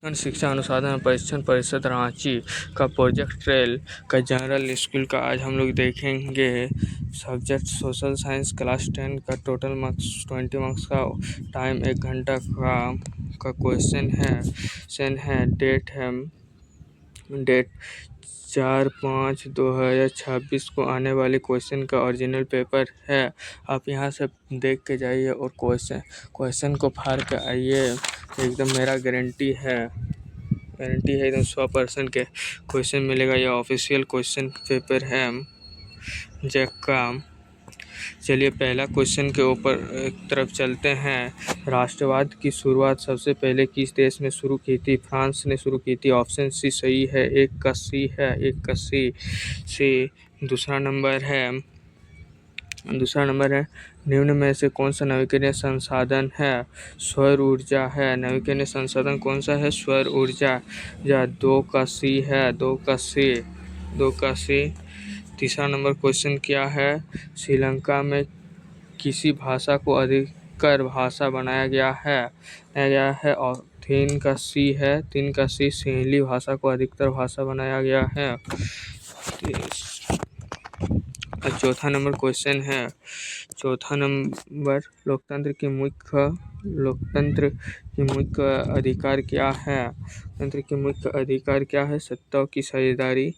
शिक्षा अनुसंधान और परीक्षण परिषद रांची का प्रोजेक्ट ट्रेल का जनरल स्कूल का आज हम लोग देखेंगे। सब्जेक्ट सोशल साइंस क्लास 10 का टोटल मार्क्स 20 मार्क्स का टाइम 1 घंटा का क्वेश्चन है। डेट 4/5/2026 को आने वाले क्वेश्चन का ओरिजिनल पेपर है। आप यहां से देख के जाइए और क्वेश्चन को फाड़ के आइए। एकदम मेरा गारंटी है एकदम 100% के क्वेश्चन मिलेगा। यह ऑफिशियल क्वेश्चन पेपर है जैक का। चलिए पहला क्वेश्चन के ऊपर तरफ चलते हैं। राष्ट्रवाद की शुरुआत सबसे पहले किस देश में शुरू की थी? फ्रांस ने शुरू की थी। ऑप्शन सी सही है। एक का सी। दूसरा नंबर है निम्न में से कौन सा नवीकरणीय संसाधन है? सौर ऊर्जा है। नवीकरणीय संसाधन कौन सा है? सौर ऊर्जा। या 2 का सी। तीसरा नंबर क्वेश्चन क्या है? श्रीलंका में किसी भाषा को अधिकृत भाषा बनाया गया है और 3 का सी। सिंहली भाषा को अधिकृत भाषा बनाया गया है। चौथा नंबर क्वेश्चन है। लोकतंत्र की मुख्य अधिकार क्या है? लोकतंत्र की मुख्य अधिकार क्या है? सत्ताओं की साझेदारी।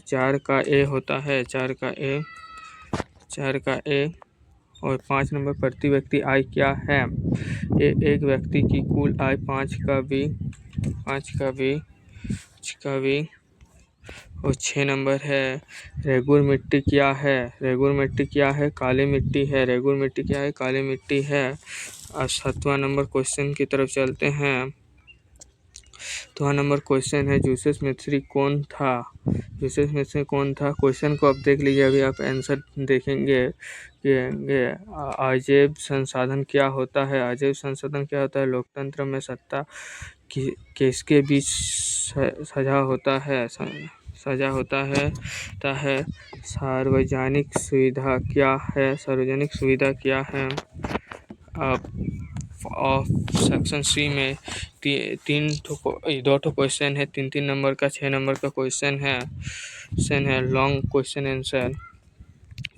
4 का ए होता है। 4 का ए। और 5 नंबर प्रति व्यक्ति आय क्या है? एक व्यक्ति की कुल आय 5 का बी। और 6 नंबर है रेगुर मिट्टी क्या है? काली मिट्टी है। काली मिट्टी है। और 7वां नंबर क्वेश्चन की तरफ चलते हैं। तो नंबर क्वेश्चन है जोसेफ स्मिथ कौन था? क्वेश्चन को आप देख लीजिए। अभी आप आंसर देखेंगे। अजैव संसाधन क्या होता है? लोकतंत्र में सत्ता किसके बीच साझा होता है? सार्वजनिक सुविधा क्या है? ऑफ सेक्शन सी में 2 क्वेश्चन है। 3 नंबर का 6 नंबर का क्वेश्चन है लॉन्ग क्वेश्चन आंसर।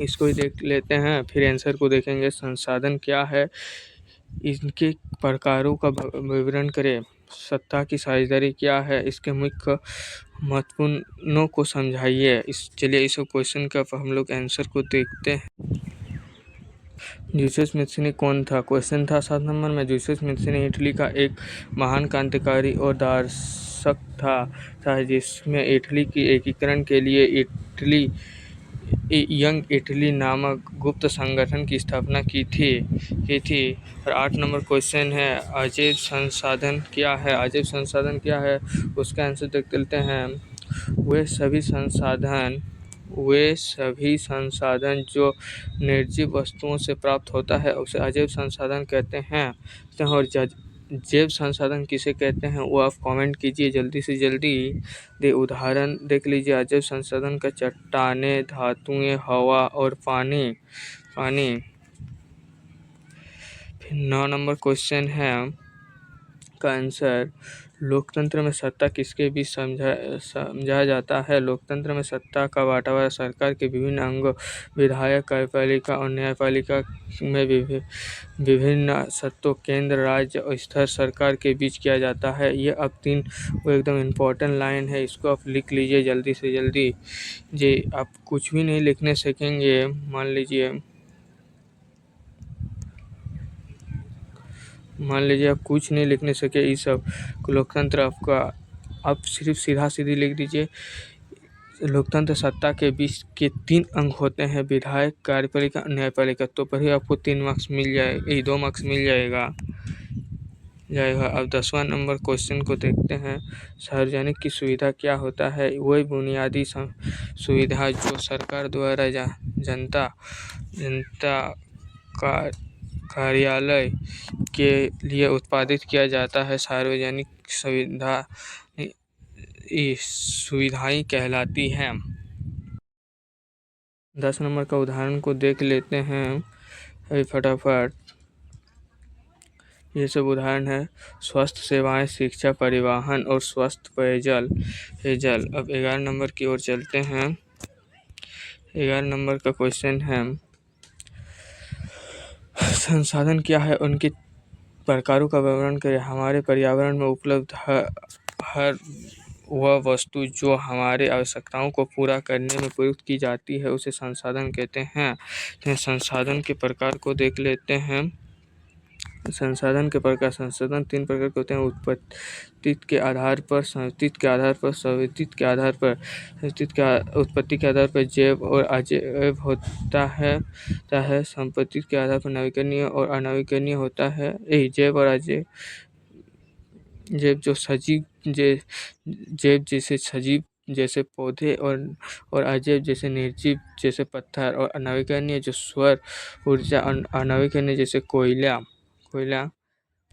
इसको ही देख लेते हैं फिर आंसर को देखेंगे। संसाधन क्या है? इनके प्रकारों का विवरण करें। सत्ता की साझेदारी क्या है? इसके मुख्य महत्वपूर्णों को समझाइए। चलिए इस क्वेश्चन का हम लोग आंसर को देखते हैं। जोसेफ स्मिथ कौन था? क्वेश्चन था 7 नंबर में। जोसेफ स्मिथ इटली का एक महान क्रांतिकारी और दार्शनिक था जिसमें इटली की एकीकरण के लिए यंग इटली नामक गुप्त संगठन की स्थापना की थी। और 8 नंबर क्वेश्चन है अजैव संसाधन क्या है? उसका आंसर देख लेते हैं। वे सभी संसाधन जो निर्जीव वस्तुओं से प्राप्त होता है उसे अजैव संसाधन कहते हैं। और जैव संसाधन किसे कहते हैं वो आप कमेंट कीजिए जल्दी से जल्दी। उदाहरण देख लीजिए। अजैव संसाधन का चट्टानें, धातुएं, हवा और पानी। फिर 9 नंबर क्वेश्चन है का आंसर लोकतंत्र में सत्ता किसके बीच समझा जाता है? लोकतंत्र में सत्ता का बंटवारा सरकार के विभिन्न अंगों विधायक, कार्यपालिका और न्यायपालिका में विभिन्न सत्ताओं केंद्र, राज्य और स्थानीय सरकार के बीच किया जाता है। ये अब 3 वो एकदम इम्पोर्टेंट लाइन है। इसको आप लिख लीजिए जल्दी से जल्दी। जी आप कुछ भी नहीं लिखने सकेंगे। मान लीजिए आप कुछ नहीं लिखने सके इस सब लोकतंत्र आपका। आप सिर्फ सीधा सीधी लिख दीजिए। लोकतंत्र सत्ता के बीच के 3 अंग होते हैं विधायक, कार्यपालिका, न्यायपालिका। तो पर ही आपको 3 मार्क्स मिल जाए 2 मार्क्स मिल जाएगा। अब 10वां नंबर क्वेश्चन को देखते हैं। सार्वजनिक की सुविधा क्या होता है? वही बुनियादी सुविधा जो सरकार द्वारा जनता का कार्यालय के लिए उत्पादित किया जाता है सार्वजनिक सुविधाएं कहलाती हैं। 10 नंबर का उदाहरण को देख लेते हैं अभी फटाफट। ये सब उदाहरण है। स्वास्थ्य सेवाएं, शिक्षा, परिवहन और स्वस्थ पेयजल। अब 11 नंबर की ओर चलते हैं। 11 नंबर का क्वेश्चन है, संसाधन क्या है, उनके प्रकारों का वर्णन करें। हमारे पर्यावरण में उपलब्ध हर वह वस्तु जो हमारे आवश्यकताओं को पूरा करने में प्रयुक्त की जाती है उसे संसाधन कहते हैं। संसाधन के प्रकार को देख लेते हैं। संसाधन के प्रकार, संसाधन 3 प्रकार के होते हैं। उत्पत्ति के आधार पर, संस्थिति के आधार पर, संवितरण के आधार पर। उत्पत्ति के आधार पर जैव और अजैव होता है। संपत्ति के आधार पर नवीकरणीय और अनवीकरणीय होता है। जैव और अजैव, जैव जैसे सजीव जैसे पौधे और अजैव जैसे निर्जीव जैसे पत्थर, और अनवीकरणीय जो सौर ऊर्जा, अनवीकरणीय जैसे कोयला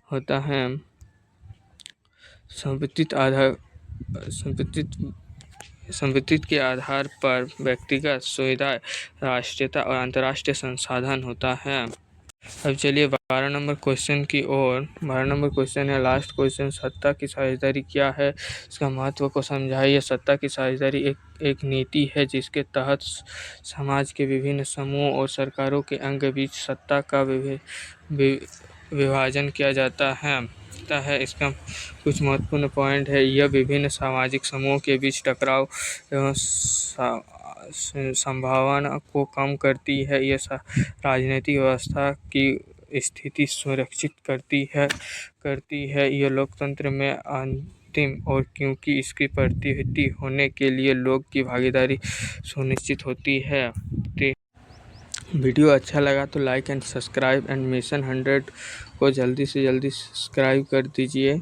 होता है। संपत्ति के आधार पर व्यक्तिगत सुविधाएं, राष्ट्रीयता और अंतर्राष्ट्रीय संसाधन होता है। अब चलिए 12 नंबर क्वेश्चन की ओर। 12 नंबर क्वेश्चन है, लास्ट क्वेश्चन, सत्ता की साझेदारी क्या है, इसका महत्व को समझाइए। सत्ता की साझेदारी एक नीति है जिसके तहत समाज के विभिन्न समूहों और सरकारों के अंग बीच सत्ता का विभाजन किया जाता है। इसका कुछ महत्वपूर्ण पॉइंट है। यह विभिन्न सामाजिक समूहों के बीच टकराव एवं संभावना को कम करती है। यह राजनीतिक व्यवस्था की स्थिति सुरक्षित करती है। यह लोकतंत्र में अंतिम और क्योंकि इसकी प्रतिनिधि होने के लिए लोग की भागीदारी सुनिश्चित होती है। वीडियो अच्छा लगा तो like and subscribe and mission 100 को जल्दी से जल्दी सब्सक्राइब कर दीजिए।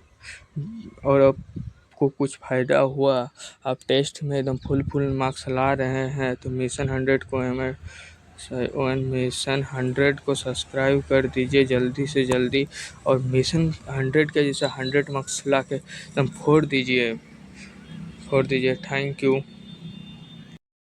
और आपको कुछ फ़ायदा हुआ, आप टेस्ट में एकदम फुल मार्क्स ला रहे हैं तो मिशन 100 को सब्सक्राइब कर दीजिए जल्दी से जल्दी। और मिशन 100 के जैसा 100 मार्क्स ला के एकदम फोड़ दीजिए। Thank you.